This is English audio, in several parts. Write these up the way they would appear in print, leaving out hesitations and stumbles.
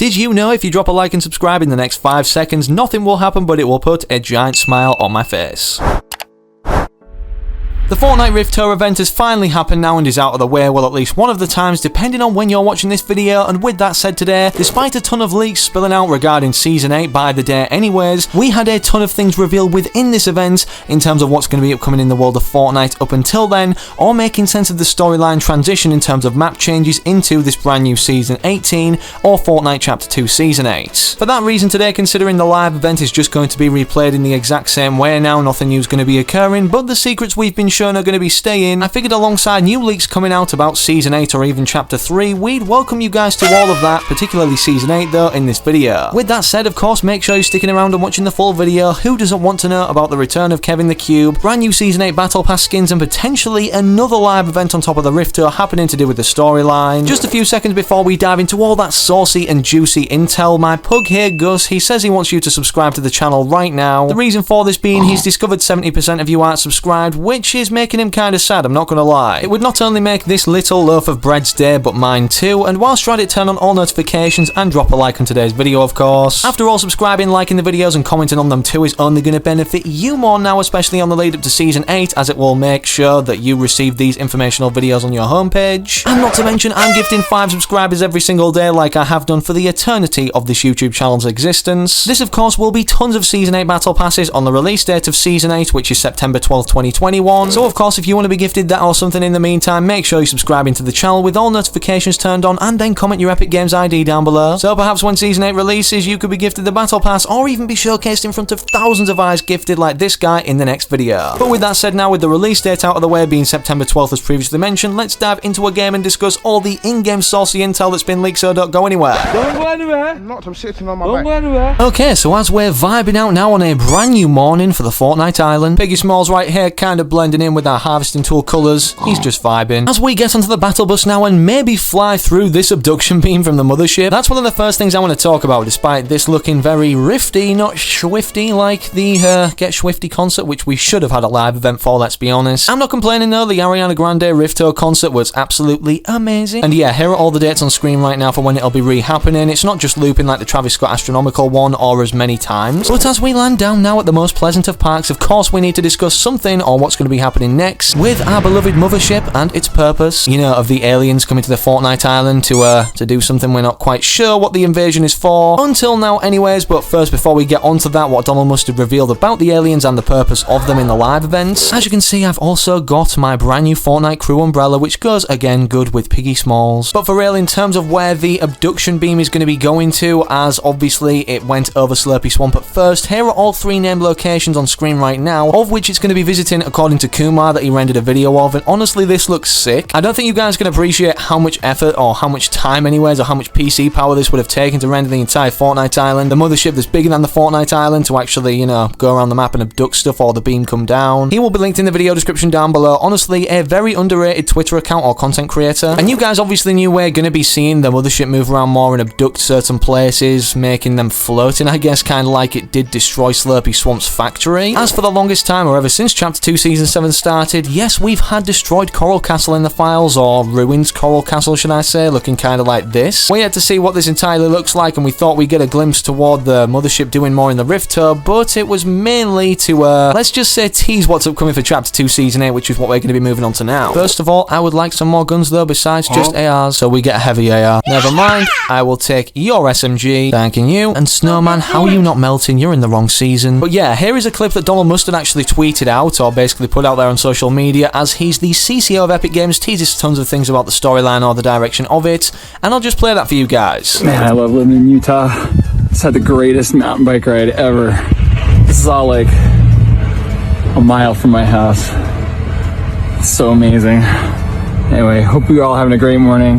Did you know if you drop a like and subscribe in the next 5 seconds, nothing will happen but it will put a giant smile on my face? The Fortnite Rift Tour event has finally happened now and is out of the way, well at least one of the times, depending on when you're watching this video, and with that said today, despite a ton of leaks spilling out regarding Season 8 by the day anyways, we had a ton of things revealed within this event in terms of what's going to be upcoming in the world of Fortnite up until then, or making sense of the storyline transition in terms of map changes into this brand new Season 18 or Fortnite Chapter 2 Season 8. For that reason today, considering the live event is just going to be replayed in the exact same way now, nothing new is going to be occurring, but the secrets we've been shown are going to be staying, I figured alongside new leaks coming out about Season 8 or even Chapter 3, we'd welcome you guys to all of that, particularly Season 8 though, in this video. With that said, of course, make sure you're sticking around and watching the full video. Who doesn't want to know about the return of Kevin the Cube, brand new Season 8 Battle Pass skins, and potentially another live event on top of the Rift Tour happening to do with the storyline? Just a few seconds before we dive into all that saucy and juicy intel, my pug here, Gus, he says he wants you to subscribe to the channel right now. The reason for this being he's discovered 70% of you aren't subscribed, which is making him kind of sad, I'm not gonna lie. It would not only make this little loaf of bread's day, but mine too, and whilst you're at it, turn on all notifications and drop a like on today's video, of course. After all, subscribing, liking the videos, and commenting on them too is only going to benefit you more now, especially on the lead up to Season 8, as it will make sure that you receive these informational videos on your homepage. And not to mention, I'm gifting 5 subscribers every single day like I have done for the eternity of this YouTube channel's existence. This, of course, will be tons of Season 8 Battle Passes on the release date of Season 8, which is September 12th, 2021. So, of course, if you want to be gifted that or something in the meantime, make sure you're subscribing to the channel with all notifications turned on, and then comment your Epic Games ID down below. So perhaps when Season 8 releases, you could be gifted the Battle Pass, or even be showcased in front of thousands of eyes gifted like this guy in the next video. But with that said, now with the release date out of the way being September 12th as previously mentioned, let's dive into a game and discuss all the in-game saucy intel that's been leaked, so don't go anywhere. Don't go anywhere. I'm not, I'm sitting on my Don't back. go anywhere. Okay, so as we're vibing out now on a brand new morning for the Fortnite Island, Piggy Smalls right here kind of blending in with our harvesting tool colours. He's just vibing. As we get onto the battle bus now and maybe fly through this abduction beam from the mothership, that's one of the first things I want to talk about, despite this looking very rifty, not swifty like the Get Swifty concert, which we should have had a live event for, let's be honest. I'm not complaining though, the Ariana Grande Rift Tour concert was absolutely amazing. And yeah, here are all the dates on screen right now for when it'll be re-happening. It's not just looping like the Travis Scott Astronomical one or as many times. But as we land down now at the most pleasant of parks, of course we need to discuss something or what's going to be happening next with our beloved mothership and its purpose, you know, of the aliens coming to the Fortnite Island to do something we're not quite sure what the invasion is for until now anyways. But first, before we get onto that, what Donald Mustard revealed about the aliens and the purpose of them in the live events. As you can see, I've also got my brand new Fortnite crew umbrella, which goes again good with Piggy Smalls. But for real, in terms of where the abduction beam is going to be going to, as obviously it went over Slurpy Swamp at first, here are all 3 named locations on screen right now, of which it's going to be visiting according to Kumar that he rendered a video of, and honestly this looks sick. I don't think you guys can appreciate how much effort or how much time anyways, or how much PC power this would have taken to render the entire Fortnite Island, the mothership that's bigger than the Fortnite Island, to actually, you know, go around the map and abduct stuff or the beam come down. He will be linked in the video description down below. Honestly, a very underrated Twitter account or content creator. And you guys obviously knew we're going to be seeing the mothership move around more and abduct certain places, making them floating, I guess, kind of like it did destroy Slurpy Swamp's factory. As for the longest time, or ever since Chapter 2 Season 7 started, yes, we've had destroyed Coral Castle in the files, or ruined Coral Castle, should I say, looking kind of like this. We had to see what this entirely looks like, and we thought we'd get a glimpse toward the mothership doing more in the Rift Tour, but it was mainly to, let's just say, tease what's upcoming for Chapter 2 Season 8, which is what we're going to be moving on to now. First of all, I would like some more guns though, besides just ARs, so we get a heavy AR. Never mind, I will take your SMG, thanking you. And Snowman, how are you not melting? You're in the wrong season. But yeah, here is a clip that Donald Mustard actually tweeted out, or basically put out there on social media, as he's the CCO of Epic Games, teases tons of things about the storyline or the direction of it, and I'll just play that for you guys. Man, I love living in Utah. Just had the greatest mountain bike ride ever. This is all like a mile from my house. It's so amazing. Anyway, hope you're all having a great morning.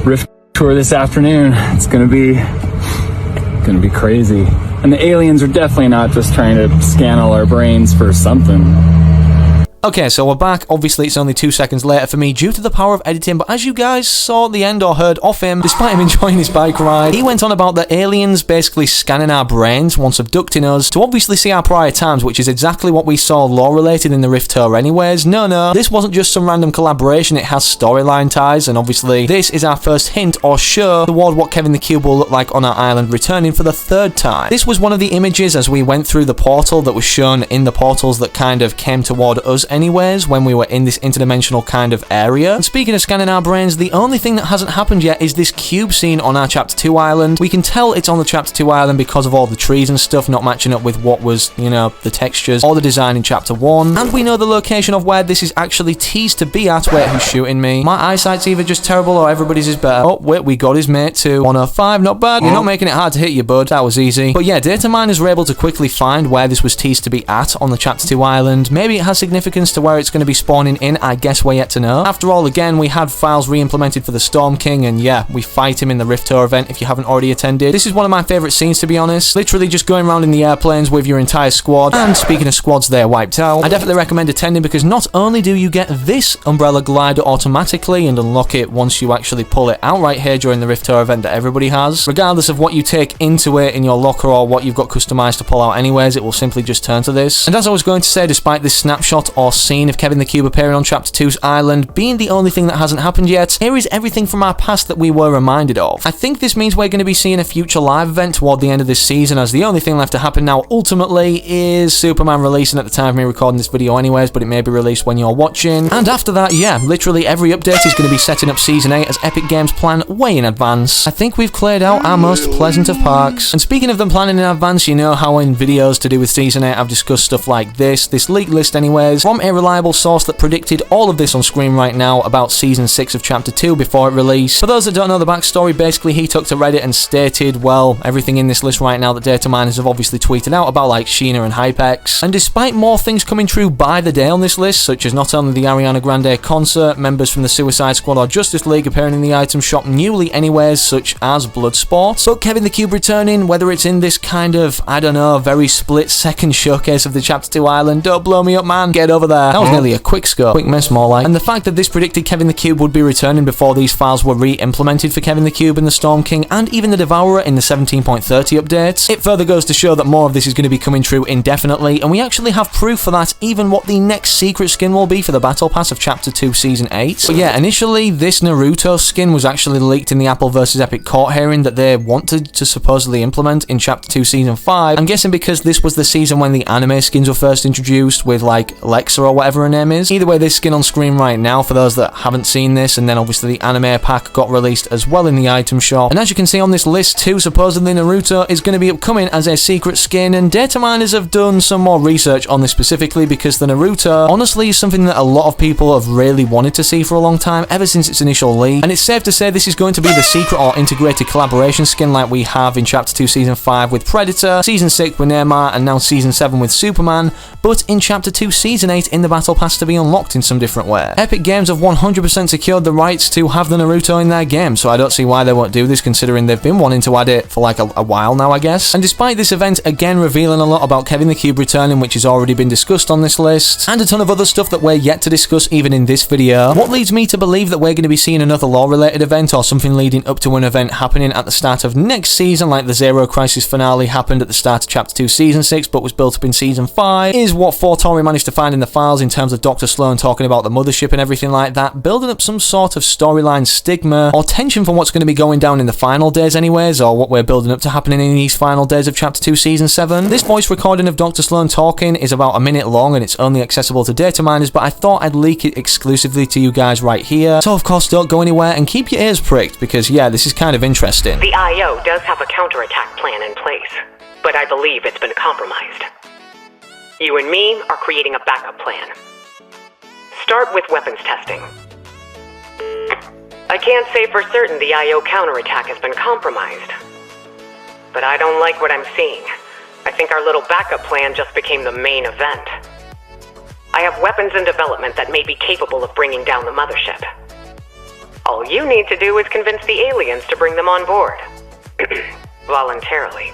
Rift tour this afternoon. It's gonna be crazy. And the aliens are definitely not just trying to scan all our brains for something. Okay, so we're back. Obviously, it's only 2 seconds later for me due to the power of editing, but as you guys saw at the end or heard off him, despite him enjoying his bike ride, he went on about the aliens basically scanning our brains once abducting us to obviously see our prior times, which is exactly what we saw lore-related in the Rift Tour anyways. No, this wasn't just some random collaboration, it has storyline ties, and obviously this is our first hint or show toward what Kevin the Cube will look like on our island returning for the 3rd time. This was one of the images as we went through the portal that was shown in the portals that kind of came toward us anyways when we were in this interdimensional kind of area. And speaking of scanning our brains, the only thing that hasn't happened yet is this cube scene on our Chapter 2 island. We can tell it's on the Chapter 2 island because of all the trees and stuff not matching up with what was, you know, the textures or the design in Chapter 1. And we know the location of where this is actually teased to be at. Wait, who's shooting me? My eyesight's either just terrible or everybody's is better. Oh, wait, we got his mate too. 105, not bad. You're not making it hard to hit you, bud. That was easy. But yeah, data miners were able to quickly find where this was teased to be at on the Chapter 2 island. Maybe it has significance to where it's going to be spawning in, I guess we're yet to know. After all, again, we had files re-implemented for the Storm King, and yeah, we fight him in the Rift Tour event if you haven't already attended. This is one of my favourite scenes, to be honest. Literally just going around in the airplanes with your entire squad, and speaking of squads they're wiped out, I definitely recommend attending because not only do you get this umbrella glider automatically and unlock it once you actually pull it out right here during the Rift Tour event that everybody has, regardless of what you take into it in your locker or what you've got customized to pull out anyways, it will simply just turn to this. And as I was going to say, despite this snapshot or scene of Kevin the Cube appearing on Chapter 2's island being the only thing that hasn't happened yet, here is everything from our past that we were reminded of. I think this means we're going to be seeing a future live event toward the end of this season, as the only thing left to happen now ultimately is Superman releasing at the time of me recording this video anyways, but it may be released when you're watching. And after that, yeah, literally every update is going to be setting up Season 8 as Epic Games plan way in advance. I think we've cleared out our most pleasant of parks. And speaking of them planning in advance, you know how in videos to do with Season 8 I've discussed stuff like this leak list anyways, from a reliable source that predicted all of this on screen right now about Season 6 of Chapter 2 before it released. For those that don't know the backstory, basically he took to Reddit and stated, well, everything in this list right now that data miners have obviously tweeted out about, like Sheena and Hypex. And despite more things coming true by the day on this list, such as not only the Ariana Grande concert, members from the Suicide Squad or Justice League appearing in the item shop newly anyways, such as Bloodsport, but Kevin the Cube returning, whether it's in this kind of, I don't know, very split second showcase of the Chapter 2 island, don't blow me up, man, get over there. That was nearly a quick scope. Quick miss, more like. And the fact that this predicted Kevin the Cube would be returning before these files were re-implemented for Kevin the Cube and the Storm King and even the Devourer in the 17.30 updates, it further goes to show that more of this is going to be coming true indefinitely, and we actually have proof for that, even what the next secret skin will be for the Battle Pass of Chapter 2 Season 8. But yeah, initially this Naruto skin was actually leaked in the Apple vs Epic court hearing that they wanted to supposedly implement in Chapter 2 Season 5. I'm guessing because this was the season when the anime skins were first introduced with like Lexa or whatever her name is. Either way, this skin on screen right now for those that haven't seen this, and then obviously the anime pack got released as well in the item shop. And as you can see on this list too, supposedly Naruto is going to be upcoming as a secret skin, and data miners have done some more research on this specifically because the Naruto honestly is something that a lot of people have really wanted to see for a long time, ever since its initial leak. And it's safe to say this is going to be the secret or integrated collaboration skin like we have in Chapter 2 Season 5 with Predator, Season 6 with Neymar, and now Season 7 with Superman, but in Chapter 2 Season 8 in the Battle Pass to be unlocked in some different way. Epic Games have 100% secured the rights to have the Naruto in their game, so I don't see why they won't do this considering they've been wanting to add it for like a while now, I guess. And despite this event again revealing a lot about Kevin the Cube returning, which has already been discussed on this list, and a ton of other stuff that we're yet to discuss even in this video, what leads me to believe that we're going to be seeing another lore-related event or something leading up to an event happening at the start of next season, like the Zero Crisis finale happened at the start of Chapter 2 Season 6 but was built up in Season 5, is what Fortnite managed to find in the files in terms of Dr. Sloane talking about the mothership and everything like that, building up some sort of storyline stigma or tension for what's going to be going down in the final days anyways, or what we're building up to happening in these final days of Chapter 2 Season 7. This voice recording of Dr. Sloane talking is about a minute long and it's only accessible to data miners, but I thought I'd leak it exclusively to you guys right here. So of course don't go anywhere and keep your ears pricked because yeah, this is kind of interesting. The IO does have a counterattack plan in place, but I believe it's been compromised. You and me are creating a backup plan. Start with weapons testing. I can't say for certain the IO counterattack has been compromised, but I don't like what I'm seeing. I think our little backup plan just became the main event. I have weapons in development that may be capable of bringing down the mothership. All you need to do is convince the aliens to bring them on board. Voluntarily.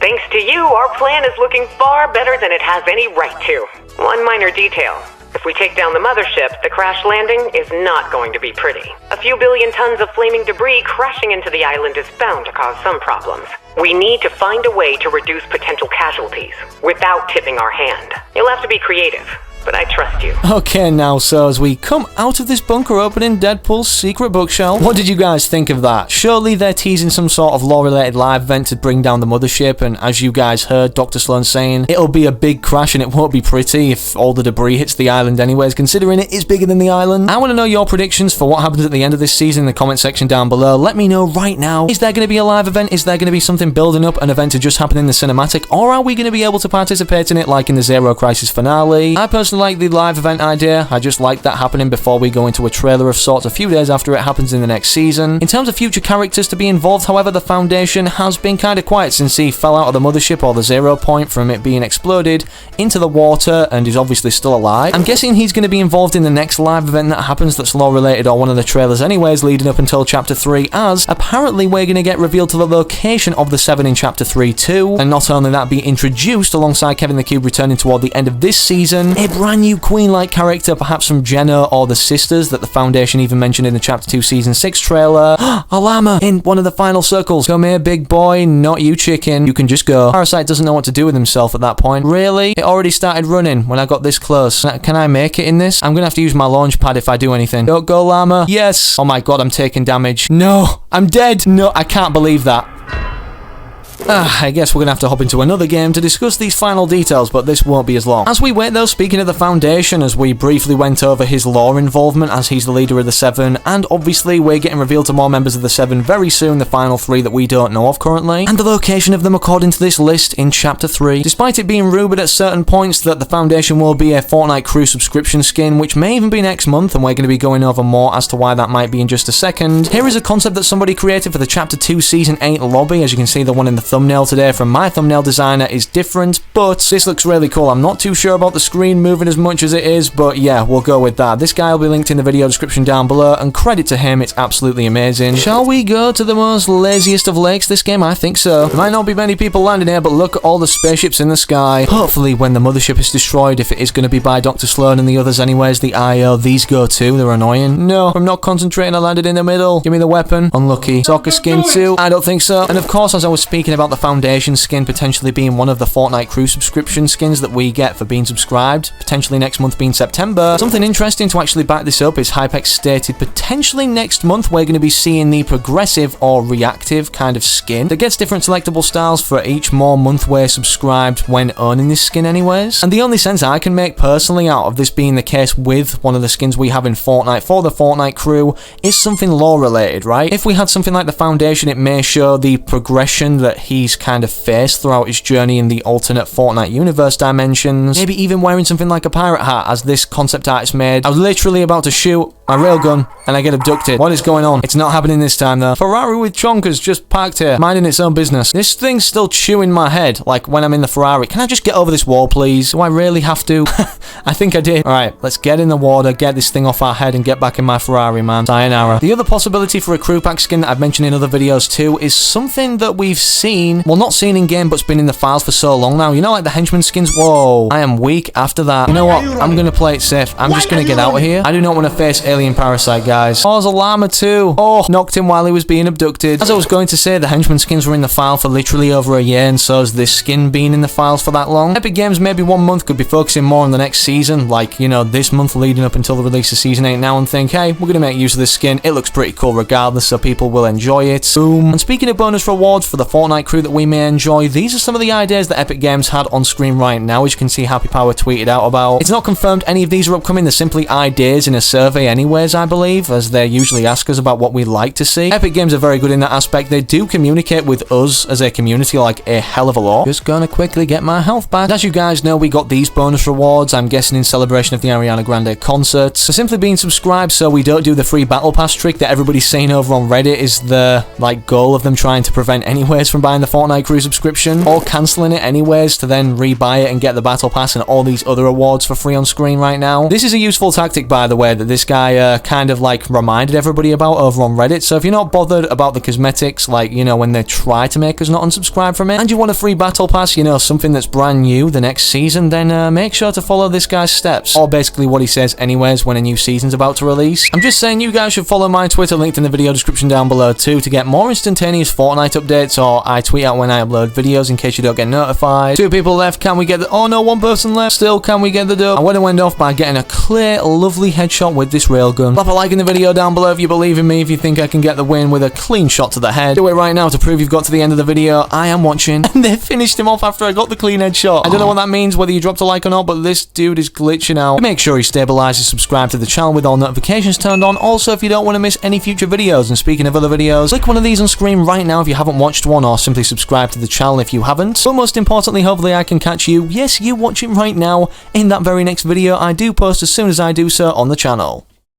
Thanks to you, our plan is looking far better than it has any right to. One minor detail. If we take down the mothership, the crash landing is not going to be pretty. A few billion tons of flaming debris crashing into the island is bound to cause some problems. We need to find a way to reduce potential casualties without tipping our hand. You'll have to be creative, but I trust you. Okay, now, so as we come out of this bunker opening Deadpool's secret bookshelf, what did you guys think of that? Surely they're teasing some sort of lore-related live event to bring down the mothership, and as you guys heard Dr. Sloane saying, it'll be a big crash and it won't be pretty if all the debris hits the island anyways, considering it is bigger than the island. I want to know your predictions for what happens at the end of this season in the comment section down below. Let me know right now. Is there going to be a live event? Is there going to be something building up, an event to just happen in the cinematic, or are we going to be able to participate in it like in the Zero Crisis finale? I personally like the live event idea. I just like that happening before we go into a trailer of sorts a few days after it happens in the next season. In terms of future characters to be involved, however, the Foundation has been kind of quiet since he fell out of the mothership or the 0 point from it being exploded into the water and is obviously still alive. I'm guessing he's going to be involved in the next live event that happens that's lore related or one of the trailers anyways leading up until Chapter 3, as apparently we're going to get revealed to the location of the 7 in Chapter 3 too, and not only that, be introduced alongside Kevin the Cube returning toward the end of this season, a brand new Queen-like character, perhaps from Jenna or the sisters that the Foundation even mentioned in the Chapter 2 Season 6 trailer. A llama in one of the final circles. Come here, big boy, not you chicken. You can just go. Parasite doesn't know what to do with himself at that point. Really? It already started running when I got this close. Can I make it in this? I'm gonna have to use my launch pad if I do anything. Don't go, llama. Yes. Oh my god, I'm taking damage. No, I'm dead. No, I can't believe that. I guess we're gonna have to hop into another game to discuss these final details, but this won't be as long. As we wait though, speaking of the Foundation, as we briefly went over his lore involvement as he's the leader of the 7, and obviously we're getting revealed to more members of the 7 very soon, the final 3 that we don't know of currently, and the location of them according to this list in Chapter 3. Despite it being rumoured at certain points that the Foundation will be a Fortnite crew subscription skin, which may even be next month, and we're going to be going over more as to why that might be in just a second, here is a concept that somebody created for the Chapter 2 Season 8 lobby. As you can see, the one in the thumbnail today from my thumbnail designer is different, but this looks really cool. I'm not too sure about the screen moving as much as it is, but yeah, we'll go with that. This guy will be linked in the video description down below, and credit to him, it's absolutely amazing. Shall we go to the most laziest of lakes this game? I think so. There might not be many people landing here, but look at all the spaceships in the sky. Hopefully when the mothership is destroyed, if it is going to be by Dr. Sloane and the others anyways, the IO, these go too. They're annoying. No, I'm not concentrating. I landed in the middle. Give me the weapon. Unlucky. Soccer skin too? I don't think so. And of course, as I was speaking about the Foundation skin potentially being one of the Fortnite crew subscription skins that we get for being subscribed, potentially next month being September, something interesting to actually back this up is Hypex stated potentially next month we're going to be seeing the progressive or reactive kind of skin that gets different selectable styles for each more month we're subscribed when owning this skin anyways. And the only sense I can make personally out of this being the case with one of the skins we have in Fortnite for the Fortnite crew is something lore related, right? If we had something like the Foundation, it may show the progression that he's kind of faced throughout his journey in the alternate Fortnite universe dimensions, maybe even wearing something like a pirate hat as this concept artist made. I was literally about to shoot my railgun and I get abducted. What is going on? It's not happening this time though. Ferrari with chonkers just parked here, minding its own business. This thing's still chewing my head, like when I'm in the Ferrari. Can I just get over this wall, please? Do I really have to? I think I did. Alright, let's get in the water, get this thing off our head and get back in my Ferrari, man. Sayonara. The other possibility for a crew pack skin that I've mentioned in other videos too is something that we've seen, well not seen in game, but it's been in the files for so long now. You know, like the henchman skins? Whoa, I am weak after that. You know what? I'm gonna play it safe. I'm just gonna get out of here. I do not want to face alien parasite, guys. Oh, there's a llama too. Oh, knocked him while he was being abducted. As I was going to say, the henchman skins were in the file for literally over a year, and so has this skin been in the files for that long. Epic Games maybe 1 month could be focusing more on the next season, like, you know, this month leading up until the release of Season 8 now, and think, hey, we're gonna make use of this skin. It looks pretty cool regardless, so people will enjoy it. Boom. And speaking of bonus rewards for the Fortnite crew that we may enjoy, these are some of the ideas that Epic Games had on screen right now, as you can see Happy Power tweeted out about. It's not confirmed any of these are upcoming, they're simply ideas in a survey anyways, I believe, as they usually ask us about what we'd like to see. Epic Games are very good in that aspect. They do communicate with us as a community like a hell of a lot. Just gonna quickly get my health back. As you guys know, we got these bonus rewards, I'm guessing in celebration of the Ariana Grande concert. So simply being subscribed so we don't do the free battle pass trick that everybody's saying over on Reddit is the, like, goal of them trying to prevent anyways from buying the Fortnite crew subscription, or cancelling it anyways to then rebuy it and get the battle pass and all these other awards for free on screen right now. This is a useful tactic, by the way, that this guy I kind of like reminded everybody about over on Reddit. So if you're not bothered about the cosmetics, like, you know, when they try to make us not unsubscribe from it, and you want a free battle pass, you know, something that's brand new the next season, then make sure to follow this guy's steps, or basically what he says anyways when a new season's about to release. I'm just saying you guys should follow my Twitter, linked in the video description down below too, to get more instantaneous Fortnite updates, or I tweet out when I upload videos in case you don't get notified. 2 people left, can we get the... oh no, 1 person left. Still, can we get the dub? I would have went off by getting a clear, lovely headshot with this railgun. Drop a like in the video down below if you believe in me, if you think I can get the win with a clean shot to the head. Do it right now to prove you've got to the end of the video. I am watching. And they finished him off after I got the clean headshot. I don't know what that means, whether you dropped a like or not, but this dude is glitching out. Make sure you stabilize and subscribe to the channel with all notifications turned on. Also, if you don't want to miss any future videos, and speaking of other videos, click one of these on screen right now if you haven't watched one, or simply subscribe to the channel if you haven't. But most importantly, hopefully I can catch you, yes, you watching right now, in that very next video I do post as soon as I do so on the channel.